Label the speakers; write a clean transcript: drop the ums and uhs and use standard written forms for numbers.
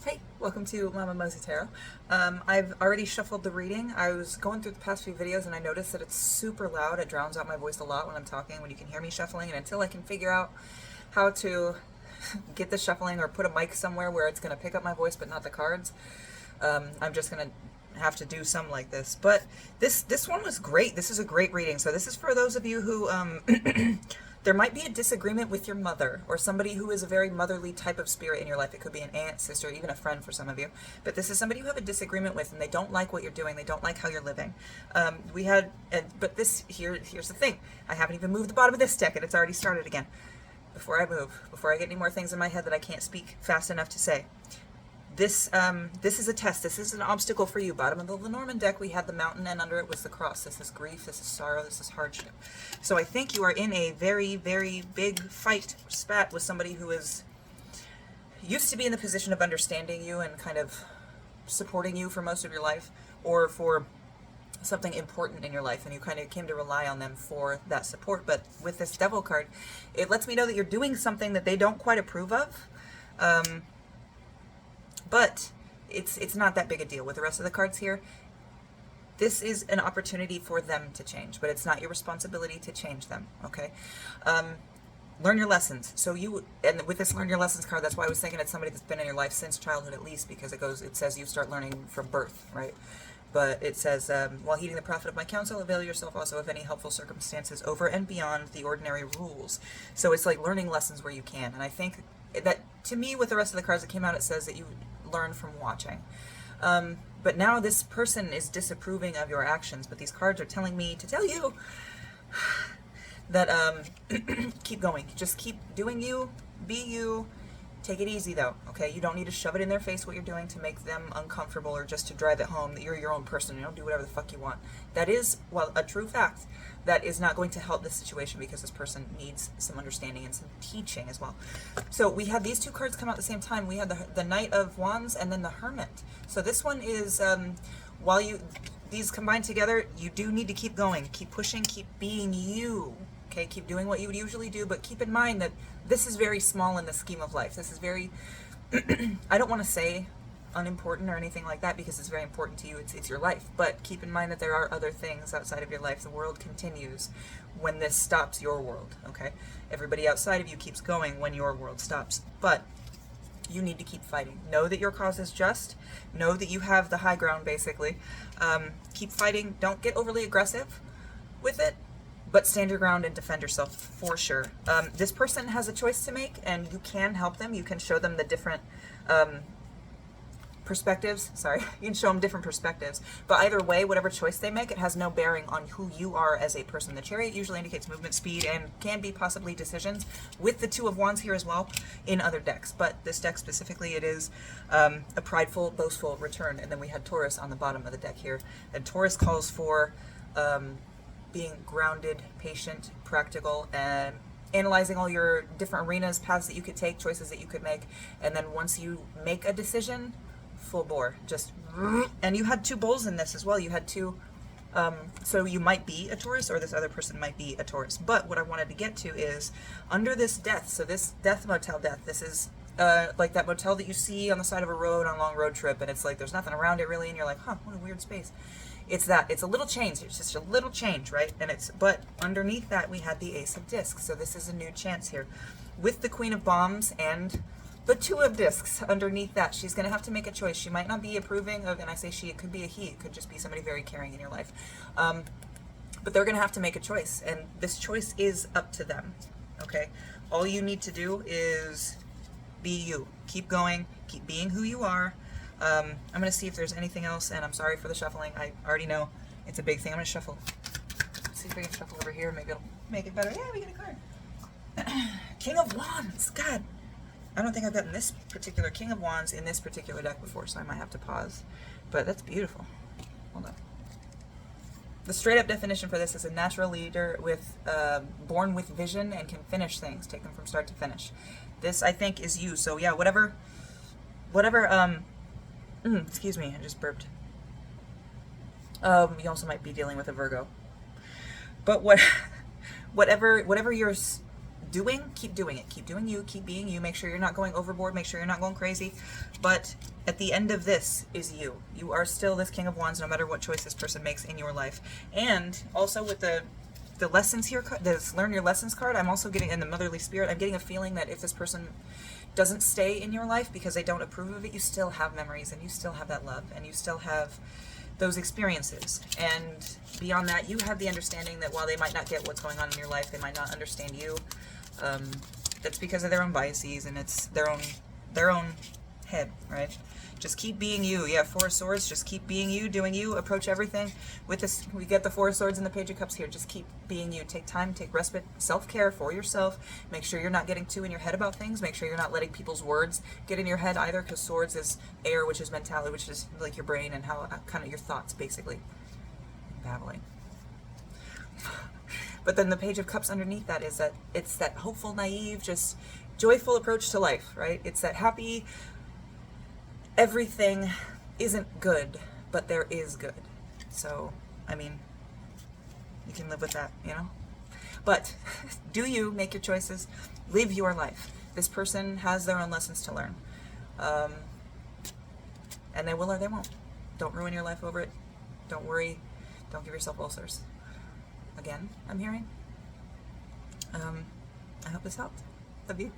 Speaker 1: Hey, welcome to Mama Mosey Tarot. I've already shuffled the reading. I was going through the past few videos and I noticed that it's super loud. It drowns out my voice a lot when I'm talking, when you can hear me shuffling. And until I can figure out how to get the shuffling or put a mic somewhere where it's going to pick up my voice but not the cards, I'm just going to have to do some like this. But this one was great. This is a great reading. So this is for those of you who there might be a disagreement with your mother or somebody who is a very motherly type of spirit in your life. It could be an aunt, sister, even a friend for some of you. But this is somebody you have a disagreement with and they don't like what you're doing. They don't like how you're living. But here's the thing. I haven't even moved the bottom of this deck and it's already started again. Before I get any more things in my head that I can't speak fast enough to say. This is a test. This is an obstacle for you. Bottom of the Lenormand deck, we had the mountain, and under it was the cross. This is grief. This is sorrow. This is hardship. So I think you are in a very, very big fight or spat with somebody who is used to be in the position of understanding you and kind of supporting you for most of your life, or for something important in your life, and you kind of came to rely on them for that support. But with this Devil card, it lets me know that you're doing something that they don't quite approve of. But it's not that big a deal with the rest of the cards here. This is an opportunity for them to change, but it's not your responsibility to change them, okay? Learn your lessons. So and with this Learn Your Lessons card, that's why I was thinking it's somebody that's been in your life since childhood at least, because it says you start learning from birth, right? But it says, while heeding the profit of my counsel, avail yourself also of any helpful circumstances over and beyond the ordinary rules. So it's like learning lessons where you can. And I think that, to me, with the rest of the cards that came out, it says that you learn from watching. But now this person is disapproving of your actions, but these cards are telling me to tell you that keep going. Just keep doing you, be you. Take it easy though, okay? You don't need to shove it in their face what you're doing to make them uncomfortable or just to drive it home that you're your own person. You don't do whatever the fuck you want. That is, well, a true fact. That is not going to help this situation because this person needs some understanding and some teaching as well. So we had these two cards come out at the same time. We had the Knight of Wands and then the Hermit. So this one is, these combined together, you do need to keep going, keep pushing, keep being you. Okay, keep doing what you would usually do, but keep in mind that this is very small in the scheme of life. This is very, I don't want to say unimportant or anything like that because it's very important to you. It's your life. But keep in mind that there are other things outside of your life. The world continues when this stops your world, okay? Everybody outside of you keeps going when your world stops. But you need to keep fighting. Know that your cause is just. Know that you have the high ground, basically. Keep fighting. Don't get overly aggressive with it. But stand your ground and defend yourself for sure. This person has a choice to make, and you can help them. You can show them the different perspectives. Sorry, you can show them different perspectives. But either way, whatever choice they make, it has no bearing on who you are as a person. The Chariot usually indicates movement, speed, and can be possibly decisions, with the Two of Wands here as well in other decks. But this deck specifically, it is a prideful, boastful return. And then we had Taurus on the bottom of the deck here. And Taurus calls for being grounded, patient, practical, and analyzing all your different arenas, paths that you could take, choices that you could make, and then once you make a decision, full bore, just, and you had two bulls in this as well. You had two, so you might be a Taurus, or this other person might be a Taurus. But what I wanted to get to is, under this death, so this death motel death, this is like that motel that you see on the side of a road on a long road trip, and it's like there's nothing around it really, and you're like, huh, what a weird space. It's that. It's a little change. It's just a little change, right? But underneath that, we had the Ace of Discs. So this is a new chance here. With the Queen of Bombs and the Two of Discs underneath that, she's going to have to make a choice. She might not be approving of, and I say she, it could be a he. It could just be somebody very caring in your life. But they're going to have to make a choice. And this choice is up to them, okay? All you need to do is be you. Keep going. Keep being who you are. I'm going to see if there's anything else, and I'm sorry for the shuffling. I already know it's a big thing. I'm going to shuffle. Let's see if we can shuffle over here. Maybe it'll make it better. Yeah, we get a card. King of Wands. God, I don't think I've gotten this particular King of Wands in this particular deck before, so I might have to pause. But that's beautiful. Hold on. The straight-up definition for this is a natural leader born with vision and can finish things, take them from start to finish. This, I think, is you. So, yeah, whatever, excuse me, I just burped. You also might be dealing with a Virgo. But whatever you're keep doing it. Keep doing you, keep being you. Make sure you're not going overboard, make sure you're not going crazy. But at the end of this is you. You are still this King of Wands no matter what choice this person makes in your life. And also with the lessons here, this learn your lessons card, I'm also getting in the motherly spirit, I'm getting a feeling that if this person doesn't stay in your life because they don't approve of it, you still have memories and you still have that love and you still have those experiences. And beyond that, you have the understanding that while they might not get what's going on in your life, they might not understand you. That's because of their own biases and it's their own head, right? Just keep being you. Yeah, Four of Swords, just keep being you, doing you, approach everything. With this, we get the Four of Swords and the Page of Cups here. Just keep being you. Take time, take respite, self-care for yourself. Make sure you're not getting too in your head about things. Make sure you're not letting people's words get in your head either, because Swords is air, which is mentality, which is like your brain and how kind of your thoughts, basically. Babbling. But then the Page of Cups underneath that is that it's that hopeful, naive, just joyful approach to life, right? It's that happy, everything isn't good, but there is good. So, I mean, you can live with that, you know? But do you make your choices, live your life. This person has their own lessons to learn. And they will or they won't. Don't ruin your life over it. Don't worry. Don't give yourself ulcers. Again, I'm hearing. I hope this helped. Love you.